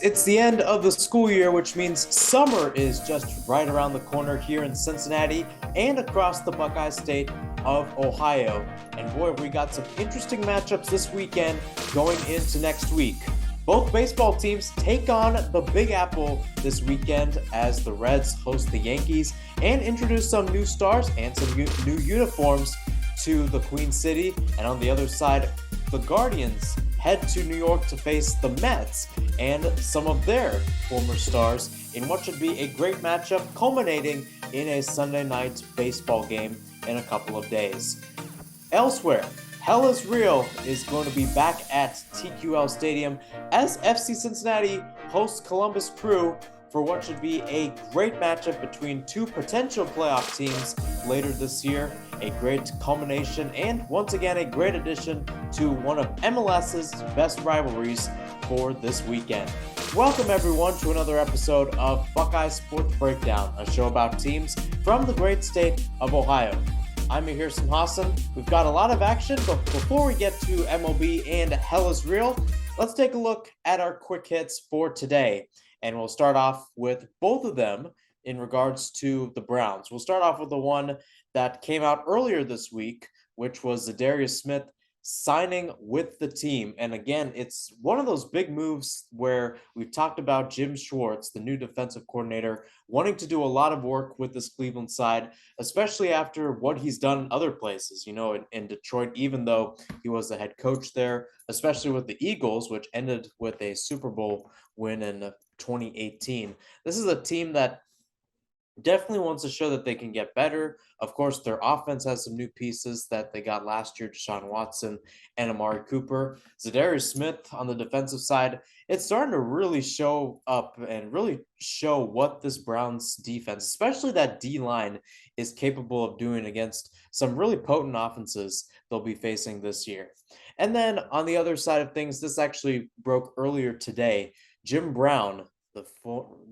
It's the end of the school year, which means summer is just right around the corner here in Cincinnati and across the Buckeye State of Ohio. And boy, we got some interesting matchups this weekend going into next week. Both baseball teams take on the Big Apple this weekend as the Reds host the Yankees and introduce some new stars and some new uniforms to the Queen City. And on the other side, the Guardians head to New York to face the Mets and some of their former stars in what should be a great matchup culminating in a Sunday night baseball game in a couple of days. Elsewhere, Hell is Real is going to be back at TQL Stadium as FC Cincinnati hosts Columbus Crew for what should be a great matchup between two potential playoff teams later this year. A great culmination and once again a great addition to one of MLS's best rivalries for this weekend. Welcome everyone to another episode of Buckeye Sports Breakdown, a show about teams from the great state of Ohio. I'm Ahirson Hassan. We've got a lot of action, but before we get to MLB and Hell is Real, let's take a look at our quick hits for today. And we'll start off with both of them in regards to the Browns. We'll start off with the one that came out earlier this week, which was Zadarius Smith signing with the team. And again, it's one of those big moves where we've talked about Jim Schwartz, the new defensive coordinator, wanting to do a lot of work with this Cleveland side, especially after what he's done in other places, in Detroit, even though he was the head coach there, especially with the Eagles, which ended with a Super Bowl win in 2018. This is a team that definitely wants to show that they can get better. Of course, their offense has some new pieces that they got last year, Deshaun Watson and Amari Cooper. Zadarius Smith on the defensive side, it's starting to really show up and really show what this Browns defense, especially that D-line, is capable of doing against some really potent offenses they'll be facing this year. And then on the other side of things, this actually broke earlier today. Jim Brown,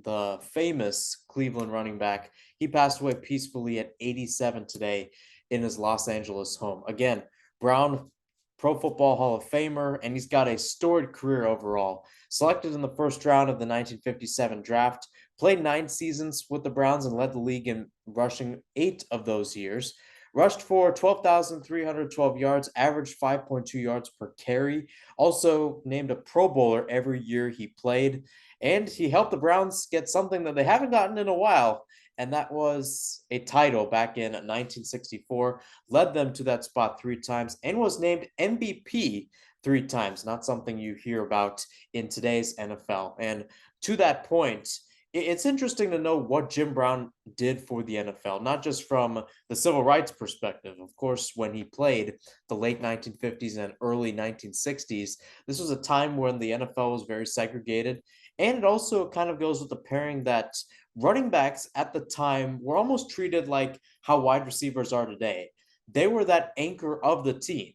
the famous Cleveland running back, he passed away peacefully at 87 today in his Los Angeles home. Again, Brown, Pro Football Hall of Famer, and he's got a storied career overall. Selected in the first round of the 1957 draft, played 9 seasons with the Browns and led the league in rushing 8 of those years. Rushed for 12,312 yards, averaged 5.2 yards per carry. Also named a Pro Bowler every year he played. And he helped the Browns get something that they haven't gotten in a while, and that was a title back in 1964. Led them to that spot 3 times and was named MVP 3 times. Not something you hear about in today's NFL. And to that point, it's interesting to know what Jim Brown did for the NFL, not just from the civil rights perspective. Of course, when he played the late 1950s and early 1960s, this was a time when the NFL was very segregated. And it also kind of goes with the pairing that running backs at the time were almost treated like how wide receivers are today. They were that anchor of the team.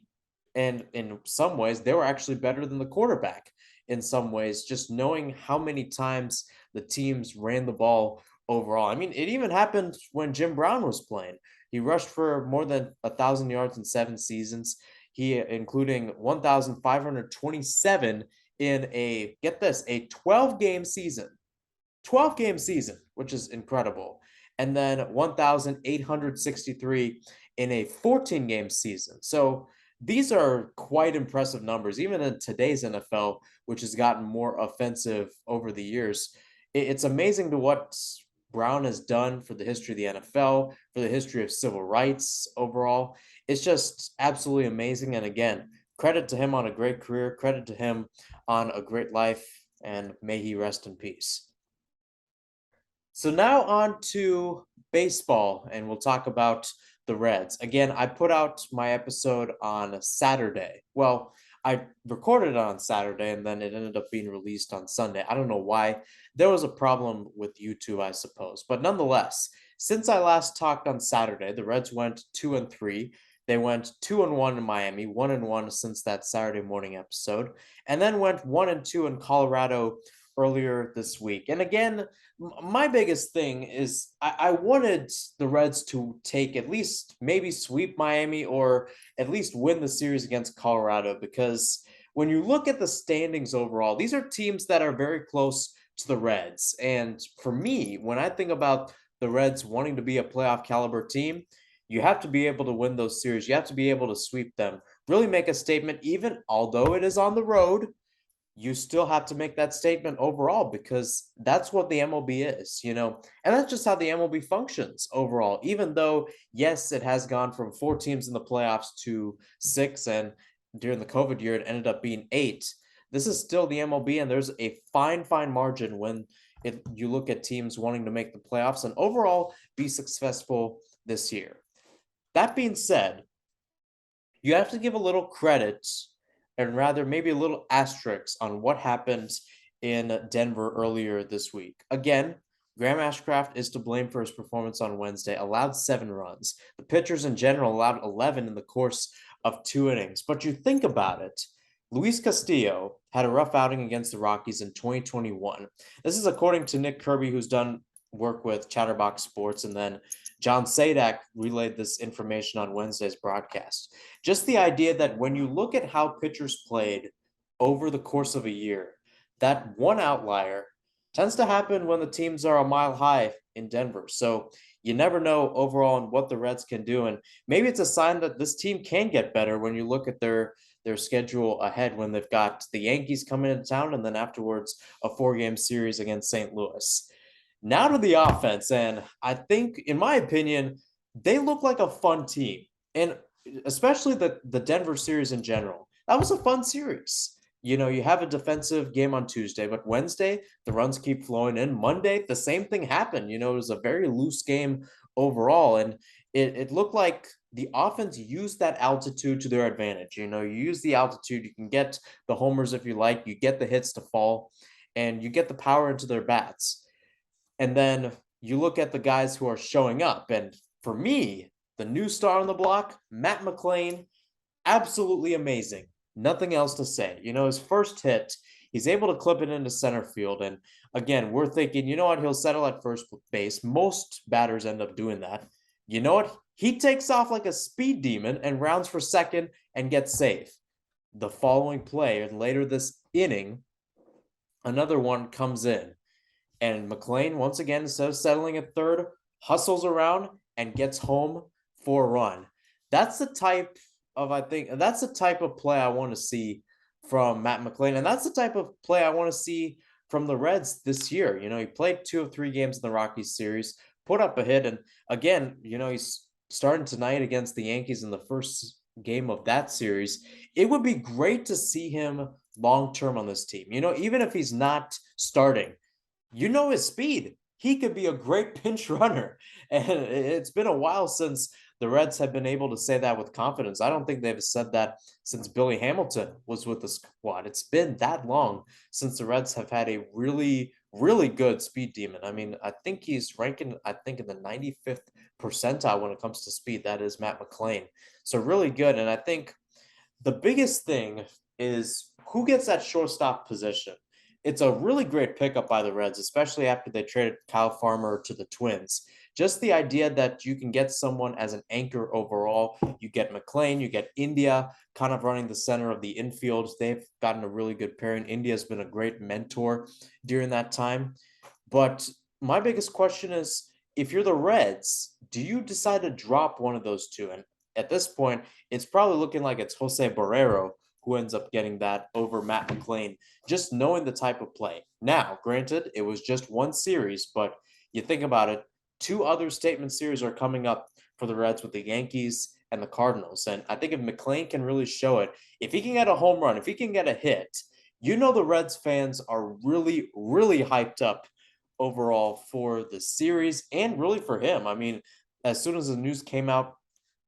And in some ways, they were actually better than the quarterback in some ways, just knowing how many times the teams ran the ball overall. I mean, it even happened when Jim Brown was playing. He rushed for more than 1,000 yards in 7 seasons, including 1,527 in get this, a 12-game season. 12-game season, which is incredible. And then 1,863 in a 14-game season. So these are quite impressive numbers, even in today's NFL, which has gotten more offensive over the years. It's amazing to what Brown has done for the history of the NFL, for the history of civil rights overall. It's just absolutely amazing. And again, credit to him on a great career, credit to him on a great life, and may he rest in peace. So now on to baseball, and we'll talk about the Reds. Again, I put out my episode on Saturday. Well, I recorded it on Saturday, and then it ended up being released on Sunday. I don't know why. There was a problem with YouTube, I suppose. But nonetheless, since I last talked on Saturday, the Reds went 2-3. They went 2-1 in Miami, 1-1 since that Saturday morning episode, and then went 1-2 in Colorado earlier this week. And again, my biggest thing is I wanted the Reds to take at least maybe sweep Miami or at least win the series against Colorado, because when you look at the standings overall, these are teams that are very close to the Reds. And for me, when I think about the Reds wanting to be a playoff caliber team, you have to be able to win those series. You have to be able to sweep them, really make a statement, even although it is on the road. You still have to make that statement overall because that's what the MLB is, and that's just how the MLB functions overall. Even though, yes, it has gone from 4 teams in the playoffs to 6, and during the COVID year, it ended up being 8. This is still the MLB, and there's a fine margin when you look at teams wanting to make the playoffs and overall be successful this year. That being said, you have to give a little credit and rather maybe a little asterisk on what happened in Denver earlier this week. Again, Graham Ashcraft is to blame for his performance on Wednesday, allowed 7 runs. The pitchers in general allowed 11 in the course of 2 innings. But you think about it, Luis Castillo had a rough outing against the Rockies in 2021. This is according to Nick Kirby, who's done work with Chatterbox Sports, and then John Sadak relayed this information on Wednesday's broadcast. Just the idea that when you look at how pitchers played over the course of a year, that one outlier tends to happen when the teams are a mile high in Denver. So you never know overall on what the Reds can do. And maybe it's a sign that this team can get better when you look at their schedule ahead, when they've got the Yankees coming into town and then afterwards a 4-game series against St. Louis. Now to the offense, and I think, in my opinion, they look like a fun team, and especially the Denver series in general. That was a fun series. You have a defensive game on Tuesday, but Wednesday, the runs keep flowing in. Monday, the same thing happened. It was a very loose game overall, and it looked like the offense used that altitude to their advantage. You use the altitude, you can get the homers if you like, you get the hits to fall, and you get the power into their bats. And then you look at the guys who are showing up. And for me, the new star on the block, Matt McLain, absolutely amazing. Nothing else to say. His first hit, he's able to clip it into center field. And again, we're thinking, you know what? He'll settle at first base. Most batters end up doing that. You know what? He takes off like a speed demon and rounds for second and gets safe. The following play, and later this inning, another one comes in. And McLain, once again, instead of settling at third, hustles around and gets home for a run. That's the type of play I want to see from Matt McLain. And that's the type of play I want to see from the Reds this year. He played 2 of 3 games in the Rockies series, put up a hit. And again, he's starting tonight against the Yankees in the first game of that series. It would be great to see him long-term on this team. Even if he's not starting, his speed. He could be a great pinch runner. And it's been a while since the Reds have been able to say that with confidence. I don't think they've said that since Billy Hamilton was with the squad. It's been that long since the Reds have had a really, really good speed demon. I mean, I think he's ranking, in the 95th percentile when it comes to speed. That is Matt McLain. So really good. And I think the biggest thing is who gets that shortstop position. It's a really great pickup by the Reds, especially after they traded Kyle Farmer to the Twins. Just the idea that you can get someone as an anchor overall. You get McLain, you get India kind of running the center of the infield. They've gotten a really good pairing. India's been a great mentor during that time. But my biggest question is, if you're the Reds, do you decide to drop one of those two? And at this point, it's probably looking like it's Jose Barrero who ends up getting that over Matt McLain, just knowing the type of play. Now, granted, it was just one series, but you think about it, 2 other statement series are coming up for the Reds with the Yankees and the Cardinals. And I think if McLain can really show it, if he can get a home run, if he can get a hit, the Reds fans are really, really hyped up overall for the series and really for him. I mean, as soon as the news came out,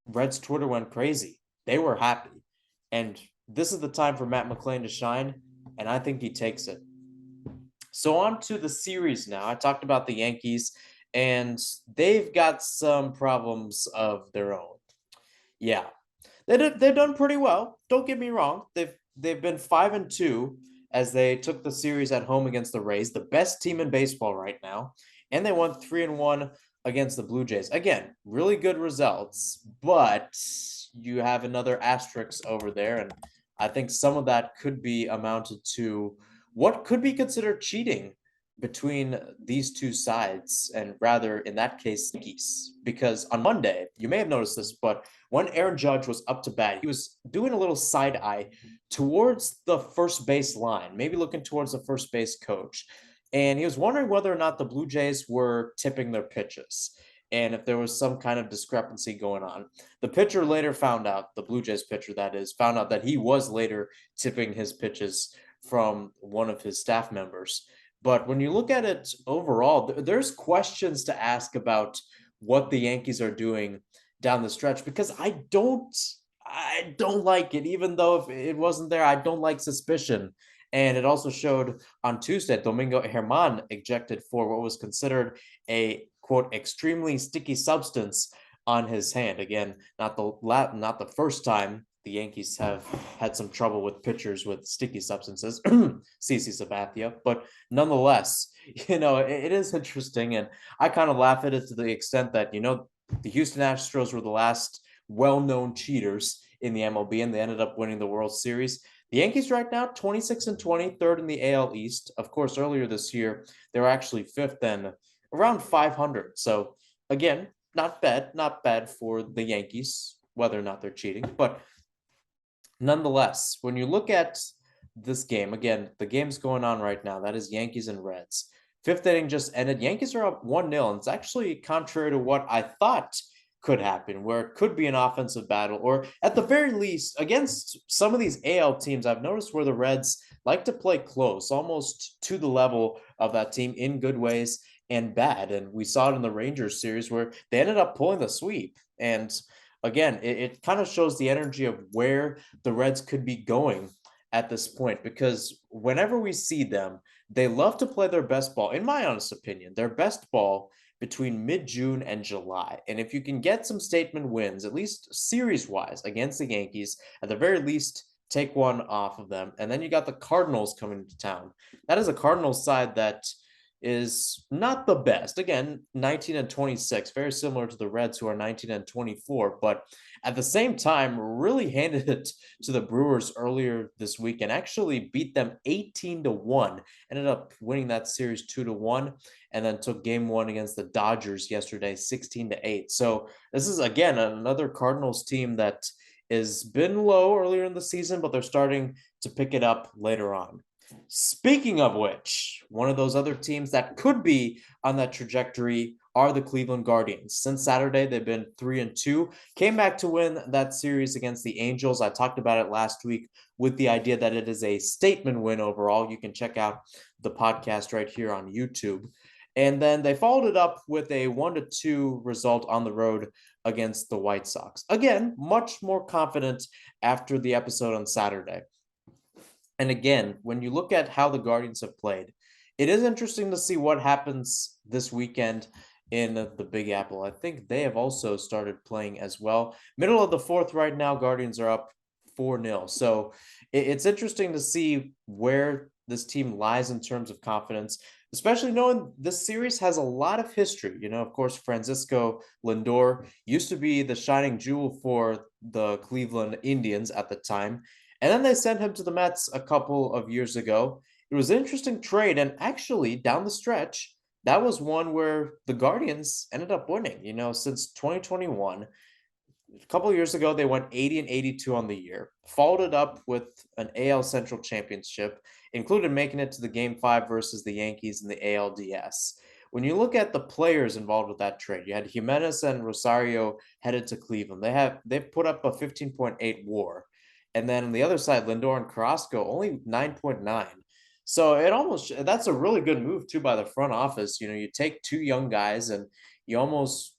Reds Twitter went crazy. They were happy. And this is the time for Matt McLain to shine, and I think he takes it. So on to the series now. I talked about the Yankees, and they've got some problems of their own. Yeah, they've done pretty well. Don't get me wrong. They've been 5-2 as they took the series at home against the Rays, the best team in baseball right now, and they won 3-1 against the Blue Jays. Again, really good results, but you have another asterisk over there, and I think some of that could be amounted to what could be considered cheating between these two sides, and rather in that case, Yankees. Because on Monday, you may have noticed this, but when Aaron Judge was up to bat, he was doing a little side eye towards the first base line, maybe looking towards the first base coach. And he was wondering whether or not the Blue Jays were tipping their pitches and if there was some kind of discrepancy going on. The pitcher later found out, the Blue Jays pitcher that is, found out that he was later tipping his pitches from one of his staff members. But when you look at it overall, there's questions to ask about what the Yankees are doing down the stretch because I don't like it. Even though if it wasn't there, I don't like suspicion. And it also showed on Tuesday, Domingo Herman ejected for what was considered a quote extremely sticky substance on his hand. Again, not the first time the Yankees have had some trouble with pitchers with sticky substances, CC Sabathia, but nonetheless, it is interesting, and I kind of laugh at it to the extent that the Houston Astros were the last well-known cheaters in the MLB, and they ended up winning the World Series. The Yankees right now 26-20, third in the AL East. Of course, earlier this year they were actually fifth and around 500. So again, not bad for the Yankees, whether or not they're cheating. But nonetheless, when you look at this game, again, the game's going on right now. That is Yankees and Reds. Fifth inning just ended. Yankees are up 1-0, and it's actually contrary to what I thought could happen, where it could be an offensive battle, or at the very least, against some of these AL teams, I've noticed where the Reds like to play close, almost to the level of that team in good ways and bad. And we saw it in the Rangers series where they ended up pulling the sweep. And again, it kind of shows the energy of where the Reds could be going at this point, because whenever we see them, they love to play their best ball, in my honest opinion, their best ball between mid-June and July. And if you can get some statement wins, at least series-wise, against the Yankees, at the very least, take one off of them. And then you got the Cardinals coming to town. That is a Cardinals side that is not the best. Again, 19-26, very similar to the Reds, who are 19-24, but at the same time, really handed it to the Brewers earlier this week and actually beat them 18-1. Ended up winning that series 2-1, and then took game one against the Dodgers yesterday, 16-8. So this is again another Cardinals team that has been low earlier in the season, but they're starting to pick it up later on. Speaking of which, one of those other teams that could be on that trajectory are the Cleveland Guardians. Since Saturday, they've been 3-2, came back to win that series against the Angels. I talked about it last week with the idea that it is a statement win overall. You can check out the podcast right here on YouTube. And then they followed it up with a 1-2 result on the road against the White Sox. Again, much more confident after the episode on Saturday. And again, when you look at how the Guardians have played, it is interesting to see what happens this weekend in the Big Apple. I think they have also started playing as well. Middle of the fourth right now, Guardians are up 4-0. So it's interesting to see where this team lies in terms of confidence, especially knowing this series has a lot of history. Of course, Francisco Lindor used to be the shining jewel for the Cleveland Indians at the time. And then they sent him to the Mets a couple of years ago. It was an interesting trade. And actually, down the stretch, that was one where the Guardians ended up winning. Since 2021, a couple of years ago, they went 80-82 on the year, followed it up with an AL Central championship, included making it to the Game 5 versus the Yankees in the ALDS. When you look at the players involved with that trade, you had Jimenez and Rosario headed to Cleveland. They've put up a 15.8 WAR. And then on the other side, Lindor and Carrasco only 9.9. So that's a really good move too by the front office. You take two young guys and you almost,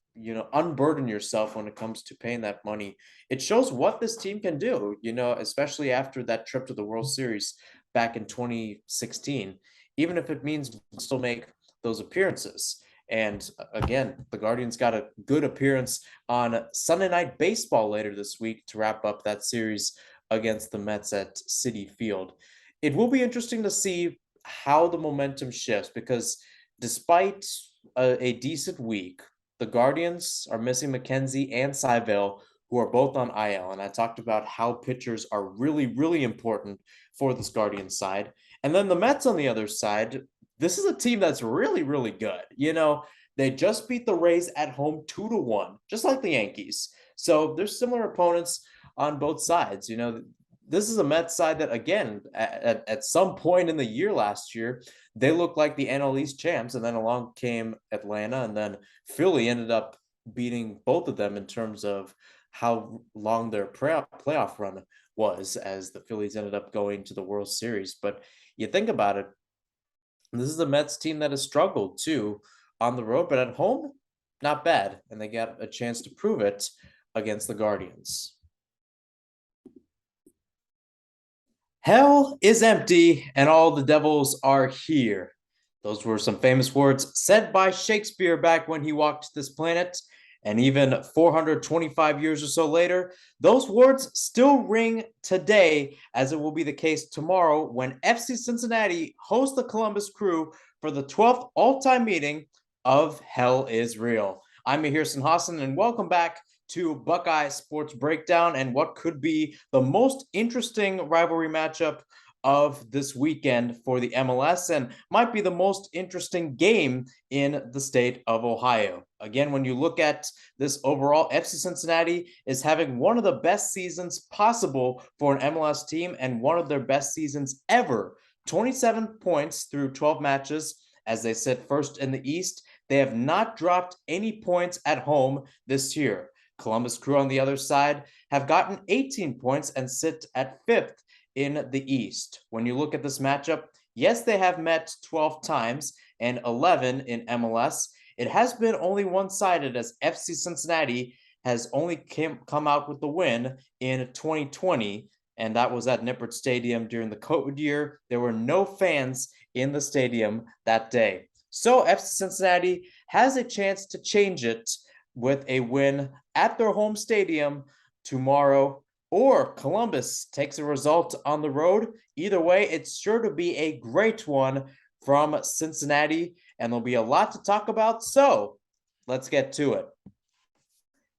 unburden yourself when it comes to paying that money. It shows what this team can do, especially after that trip to the World Series back in 2016, even if it means still make those appearances. And again, the Guardians got a good appearance on Sunday Night Baseball later this week to wrap up that series against the Mets at Citi Field. It will be interesting to see how the momentum shifts because despite a decent week, the Guardians are missing McKenzie and Seivele, who are both on IL. And I talked about how pitchers are really, really important for this Guardians side. And then the Mets on the other side, this is a team that's really, really good. They just beat the Rays at home 2-1, just like the Yankees. So there's similar opponents on both sides. This is a Mets side that, again, at some point in the year last year, they looked like the NL East champs, and then along came Atlanta, and then Philly ended up beating both of them in terms of how long their playoff run was, as the Phillies ended up going to the World Series. But you think about it, this is a Mets team that has struggled too on the road, but at home, not bad. And they got a chance to prove it against the Guardians. Hell is empty and all the devils are here. Those were some famous words said by Shakespeare back when he walked this planet. And even 425 years or so later, those words still ring today, as it will be the case tomorrow when FC Cincinnati hosts the Columbus Crew for the 12th all-time meeting of Hell is Real. I'm Mahir Hassan, and welcome back to Buckeye Sports Breakdown and what could be the most interesting rivalry matchup of this weekend for the MLS, and might be the most interesting game in the state of Ohio. Again, when you look at this overall, FC Cincinnati is having one of the best seasons possible for an MLS team and one of their best seasons ever. 27 points through 12 matches as they sit first in the East. They have not dropped any points at home this year. Columbus Crew on the other side have gotten 18 points and sit at fifth in the East. When you look at this matchup, yes, they have met 12 times and 11 in MLS. It has been only one-sided, as FC Cincinnati has only come out with the win in 2020, and that was at Nippert Stadium during the COVID year. There were no fans in the stadium that day. So FC Cincinnati has a chance to change it with a win at their home stadium tomorrow, or Columbus takes a result on the road. Either way, it's sure to be a great one from Cincinnati, and there'll be a lot to talk about, so let's get to it.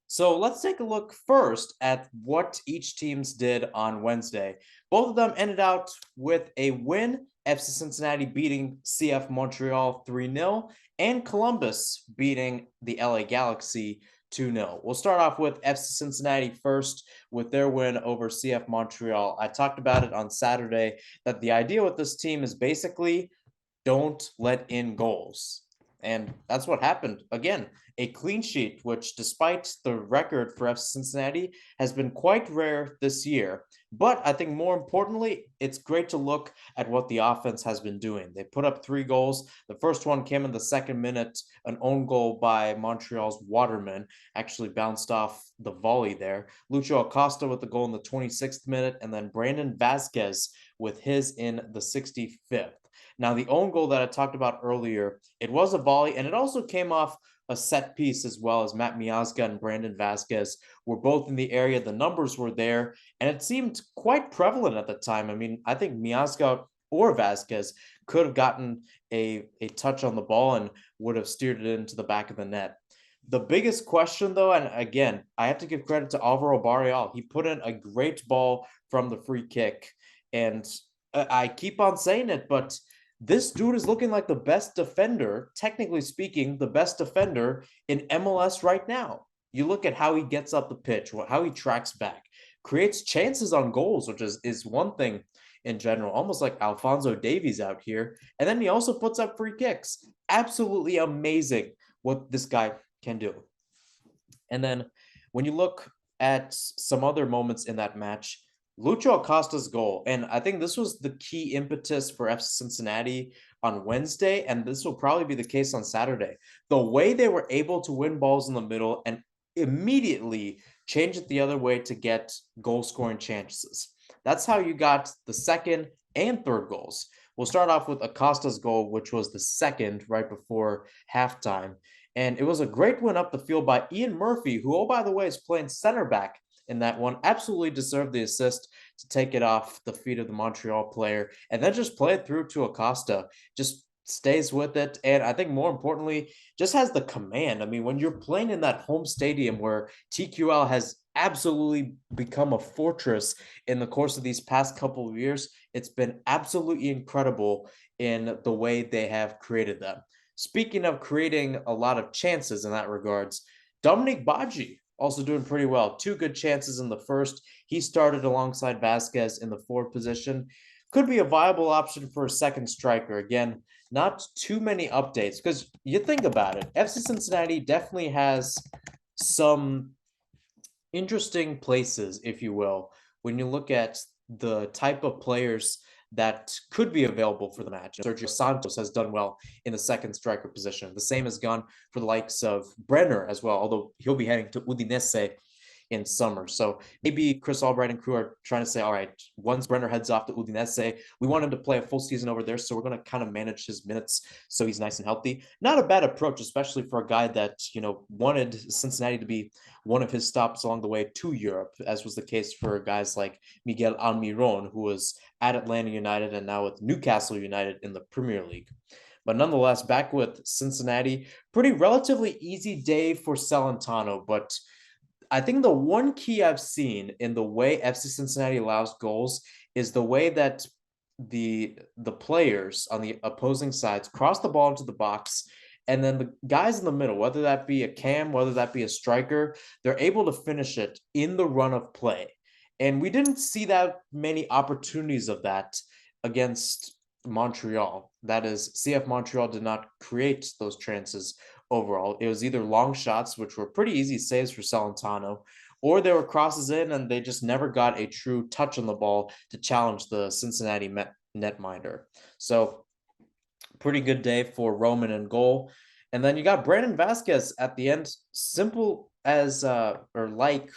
So let's take a look first at what each teams did on Wednesday. Both of them ended out with a win, FC Cincinnati beating CF Montreal 3-0, and Columbus beating the LA Galaxy 2-0. We'll start off with FC Cincinnati first with their win over CF Montreal. I talked about it on Saturday that the idea with this team is basically don't let in goals. And that's what happened. Again, a clean sheet, which despite the record for FC Cincinnati has been quite rare this year. But I think more importantly, it's great to look at what the offense has been doing. They put up 3 goals. The first one came in the second minute, an own goal by Montreal's Waterman, actually bounced off the volley there. Lucho Acosta with the goal in the 26th minute, and then Brandon Vasquez with his in the 65th. Now, the own goal that I talked about earlier, it was a volley, and it also came off a set piece as well, as Matt Miazga and Brandon Vasquez were both in the area. The numbers were there, and it seemed quite prevalent at the time. I mean, I think Miazga or Vasquez could have gotten a touch on the ball and would have steered it into the back of the net. The biggest question, though, and again, I have to give credit to Alvaro Barreal. He put in a great ball from the free kick, and I keep on saying it, but this dude is looking like the best defender, technically speaking, the best defender in MLS right now. You look at how he gets up the pitch, how he tracks back, creates chances on goals, which is one thing in general, almost like Alphonso Davies out here. And then he also puts up free kicks. Absolutely amazing what this guy can do. And then when you look at some other moments in that match, Lucho Acosta's goal, and I think this was the key impetus for FC Cincinnati on Wednesday, and this will probably be the case on Saturday. The way they were able to win balls in the middle and immediately change it the other way to get goal-scoring chances. That's how you got the second and third goals. We'll start off with Acosta's goal, which was the second right before halftime. And it was a great win up the field by Ian Murphy, who, oh, by the way, is playing center back in that one. Absolutely deserved the assist to take it off the feet of the Montreal player and then just play it through to Acosta. Just stays with it, and I think more importantly, just has the command. I mean, when you're playing in that home stadium where TQL has absolutely become a fortress in the course of these past couple of years. It's been absolutely incredible in the way they have created them. Speaking of creating a lot of chances in that regards, Dominic Baji also doing pretty well. Two good chances in the first. He started alongside Vasquez in the forward position. Could be a viable option for a second striker. Again, not too many updates because you think about it, FC Cincinnati definitely has some interesting places, if you will, when you look at the type of players that could be available for the match. Sergio Santos has done well in the second striker position. The same has gone for the likes of Brenner as well, although he'll be heading to Udinese in summer. So maybe Chris Albright and crew are trying to say, all right, once Brenner heads off to Udinese, we want him to play a full season over there. So we're going to kind of manage his minutes so he's nice and healthy. Not a bad approach, especially for a guy that, wanted Cincinnati to be one of his stops along the way to Europe, as was the case for guys like Miguel Almiron, who was at Atlanta United and now with Newcastle United in the Premier League. But nonetheless, back with Cincinnati, pretty relatively easy day for Celentano, but I think the one key I've seen in the way FC Cincinnati allows goals is the way that the players on the opposing sides cross the ball into the box, and then the guys in the middle, whether that be a cam, whether that be a striker, they're able to finish it in the run of play. And we didn't see that many opportunities of that against Montreal. That is, CF Montreal did not create those chances overall. It was either long shots, which were pretty easy saves for Salentano, or there were crosses in and they just never got a true touch on the ball to challenge the Cincinnati netminder. So pretty good day for Roman in goal. And then you got Brandon Vasquez at the end, simple as or like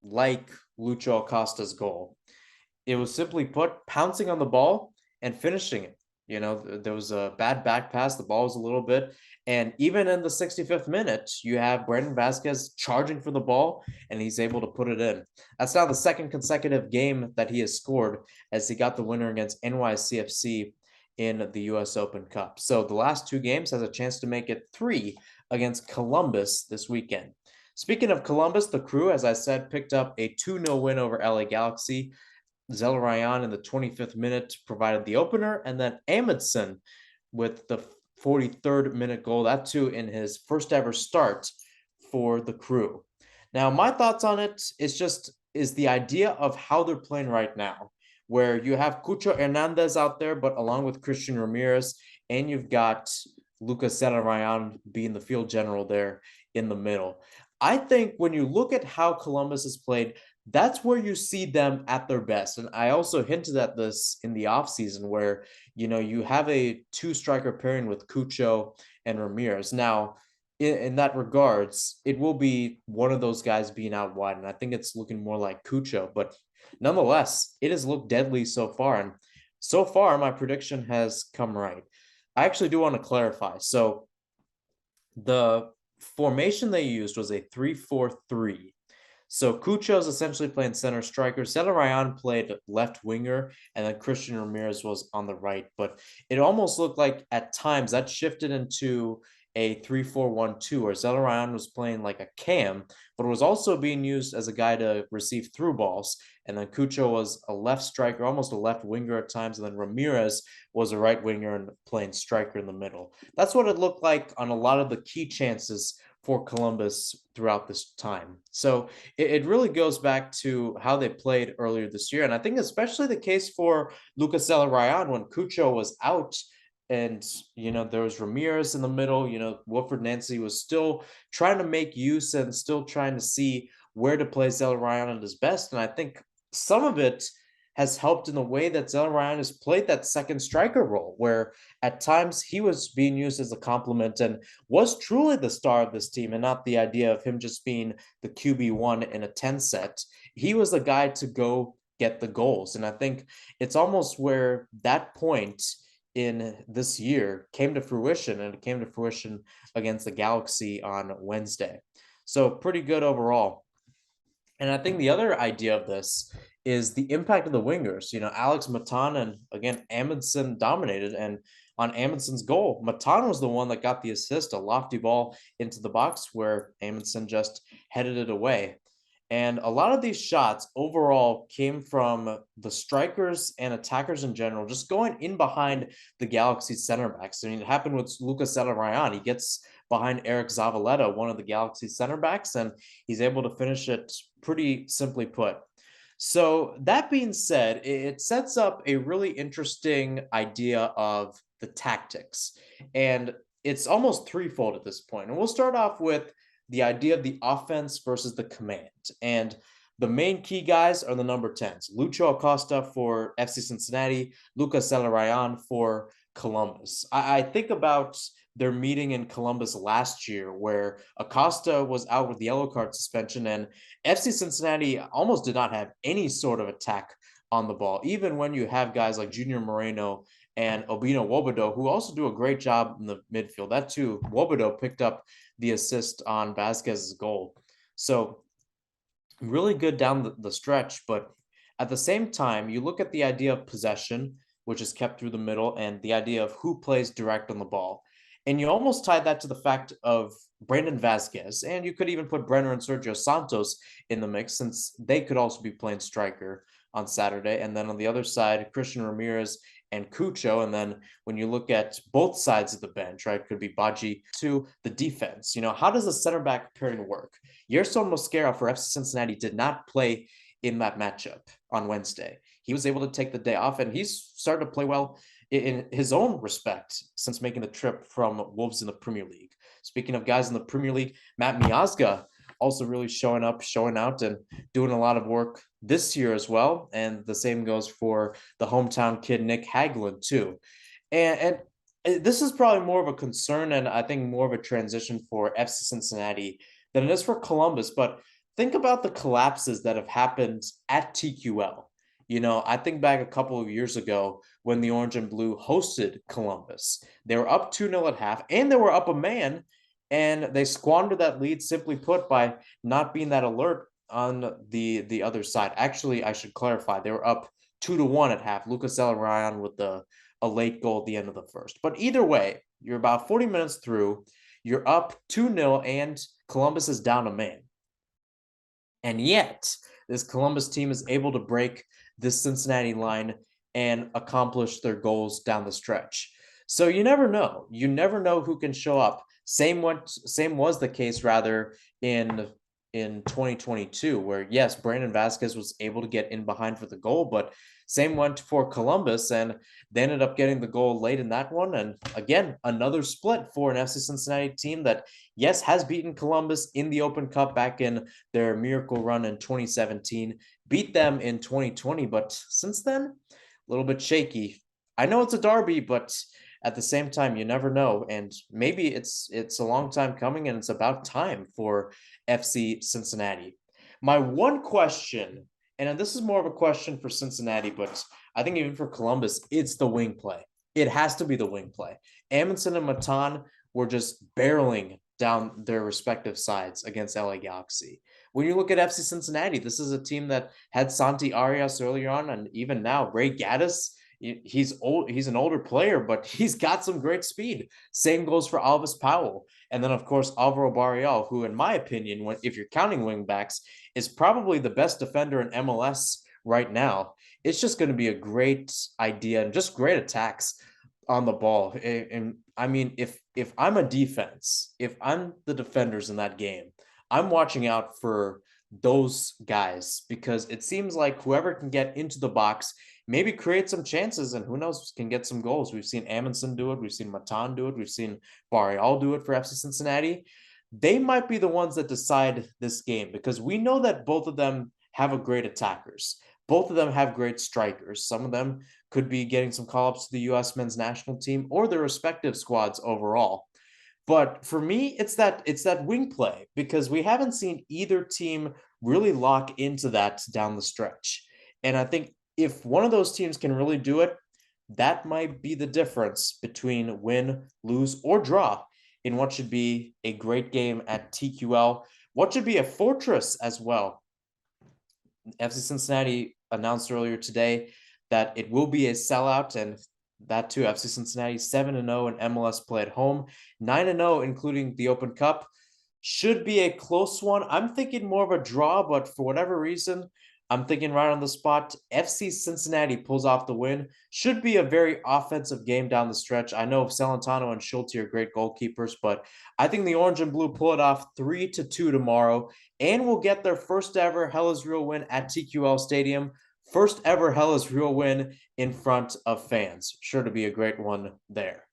Lucho Acosta's goal. It was simply put, pouncing on the ball and finishing it. There was a bad back pass. The ball was a little bit. And even in the 65th minute, you have Brandon Vasquez charging for the ball, and he's able to put it in. That's now the second consecutive game that he has scored, as he got the winner against NYCFC in the U.S. Open Cup. So the last two games has a chance to make it 3 against Columbus this weekend. Speaking of Columbus, the crew, as I said, picked up a 2-0 win over LA Galaxy. Zelarayan in the 25th minute provided the opener, and then Amundsen with the 43rd minute goal, that too in his first ever start for the crew. Now, my thoughts on it is the idea of how they're playing right now, where you have Cucho Hernandez out there, but along with Christian Ramirez, and you've got Lucas Zelarayan being the field general there in the middle. I think when you look at how Columbus has played, that's where you see them at their best. And I also hinted at this in the offseason where, you have a two-striker pairing with Cucho and Ramirez. Now, in that regards, it will be one of those guys being out wide, and I think it's looking more like Cucho. But nonetheless, it has looked deadly so far, and so far, my prediction has come right. I actually do want to clarify. So the formation they used was a 3-4-3. So Cucho is essentially playing center striker. Zelarayan played left winger, and then Christian Ramirez was on the right. But it almost looked like at times that shifted into a 3-4-1-2, where Zelarayan was playing like a cam, but was also being used as a guy to receive through balls. And then Cucho was a left striker, almost a left winger at times. And then Ramirez was a right winger and playing striker in the middle. That's what it looked like on a lot of the key chances for Columbus throughout this time. So it really goes back to how they played earlier this year. And I think especially the case for Lucas Zelarayan when Cucho was out and, there was Ramirez in the middle, Wilfred Nancy was still trying to make use and still trying to see where to play Zelarayan at his best. And I think some of it has helped in the way that Zelarayan has played that second striker role, where at times he was being used as a complement and was truly the star of this team and not the idea of him just being the QB1 in a 10 set. He was the guy to go get the goals. And I think it's almost where that point in this year came to fruition, and it came to fruition against the Galaxy on Wednesday. So pretty good overall. And I think the other idea of this is the impact of the wingers. Alex Matan and, again, Amundsen dominated. And on Amundsen's goal, Matan was the one that got the assist, a lofty ball into the box where Amundsen just headed it away. And a lot of these shots overall came from the strikers and attackers in general, just going in behind the Galaxy center backs. I mean, it happened with Lucas Ryan. He gets behind Eric Zavaleta, one of the Galaxy center backs, and he's able to finish it pretty simply put. So that being said, it sets up a really interesting idea of the tactics. And it's almost threefold at this point. And we'll start off with the idea of the offense versus the command. And the main key guys are the number 10s. Lucho Acosta for FC Cincinnati, Lucas Ryan for Columbus. I think about their meeting in Columbus last year where Acosta was out with yellow card suspension and FC Cincinnati almost did not have any sort of attack on the ball, even when you have guys like Junior Moreno and Obino Wobodo, who also do a great job in the midfield. That too, Wobodo picked up the assist on Vasquez's goal. So really good down the stretch, but at the same time, you look at the idea of possession, which is kept through the middle, and the idea of who plays direct on the ball. And you almost tie that to the fact of Brandon Vasquez, and you could even put Brenner and Sergio Santos in the mix since they could also be playing striker on Saturday. And then on the other side, Christian Ramirez and Cucho. And then when you look at both sides of the bench, right, could be Baji to the defense. You know, how does the center back pairing work? Yerson Mosquera for FC Cincinnati did not play in that matchup on Wednesday. He was able to take the day off, and he's started to play well in his own respect since making the trip from Wolves in the Premier League. Speaking of guys in the Premier League, Matt Miazga also really showing up, showing out, and doing a lot of work this year as well. And the same goes for the hometown kid, Nick Hagland, too. And this is probably more of a concern and I think more of a transition for FC Cincinnati than it is for Columbus. But think about the collapses that have happened at TQL. You know, I think back a couple of years ago when the Orange and Blue hosted Columbus. They were up 2-0 at half, and they were up a man, and they squandered that lead, simply put, by not being that alert on the other side. Actually, I should clarify, they were up 2-1 at half. Lucas Ryan with a late goal at the end of the first. But either way, you're about 40 minutes through, you're up 2-0, and Columbus is down a man. And yet, this Columbus team is able to break this Cincinnati line and accomplish their goals down the stretch. So you never know. You never know who can show up. Same was the case rather in 2022, where yes, Brandon Vasquez was able to get in behind for the goal, but same went for Columbus, and they ended up getting the goal late in that one. And again, another split for an FC Cincinnati team that, yes, has beaten Columbus in the Open Cup back in their miracle run in 2017, beat them in 2020, but since then, a little bit shaky. I know it's a derby, but at the same time, you never know. And maybe it's a long time coming, and it's about time for FC Cincinnati. My one question, and this is more of a question for Cincinnati, but I think even for Columbus, it's the wing play. It has to be the wing play. Amundsen and Matan were just barreling down their respective sides against LA Galaxy. When you look at FC Cincinnati, this is a team that had Santi Arias earlier on, and even now, Ray Gaddis, he's old. He's an older player, but he's got some great speed. Same goes for Alvis Powell. And then, of course, Alvaro Barreal, who, in my opinion, if you're counting wing backs, is probably the best defender in MLS right now. It's just going to be a great idea and just great attacks on the ball. And I mean, if I'm a defense, if I'm the defenders in that game, I'm watching out for those guys because it seems like whoever can get into the box, maybe create some chances, and who knows, can get some goals. We've seen Amundsen do it. We've seen Matan do it. We've seen Barreal do it for FC Cincinnati. They might be the ones that decide this game because we know that both of them have a great attackers. Both of them have great strikers. Some of them could be getting some call-ups to the U.S. men's national team or their respective squads overall. But for me, it's that wing play because we haven't seen either team really lock into that down the stretch. And I think if one of those teams can really do it, that might be the difference between win, lose, or draw in what should be a great game at TQL, what should be a fortress as well. FC Cincinnati announced earlier today that it will be a sellout, and that too, FC Cincinnati 7-0 in MLS play at home, 9-0 including the Open Cup. Should be a close one. I'm thinking more of a draw, but for whatever reason, I'm thinking right on the spot. FC Cincinnati pulls off the win. Should be a very offensive game down the stretch. I know Celentano and Schulte are great goalkeepers, but I think the Orange and Blue pull it off 3-2 tomorrow and will get their first ever Hell is Real win at TQL Stadium. First ever Hell is Real win in front of fans. Sure to be a great one there.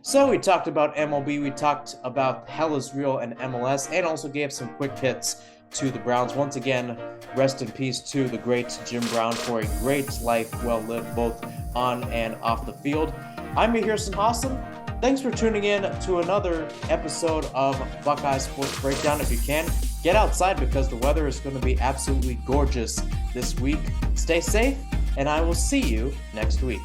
So we talked about MLB, we talked about Hell is Real and MLS, and also gave some quick hits to the Browns. Once again, rest in peace to the great Jim Brown for a great life well lived both on and off the field. I'm Mahirson Hassan. Thanks for tuning in to another episode of Buckeye Sports Breakdown. If you can, get outside because the weather is going to be absolutely gorgeous this week. Stay safe, and I will see you next week.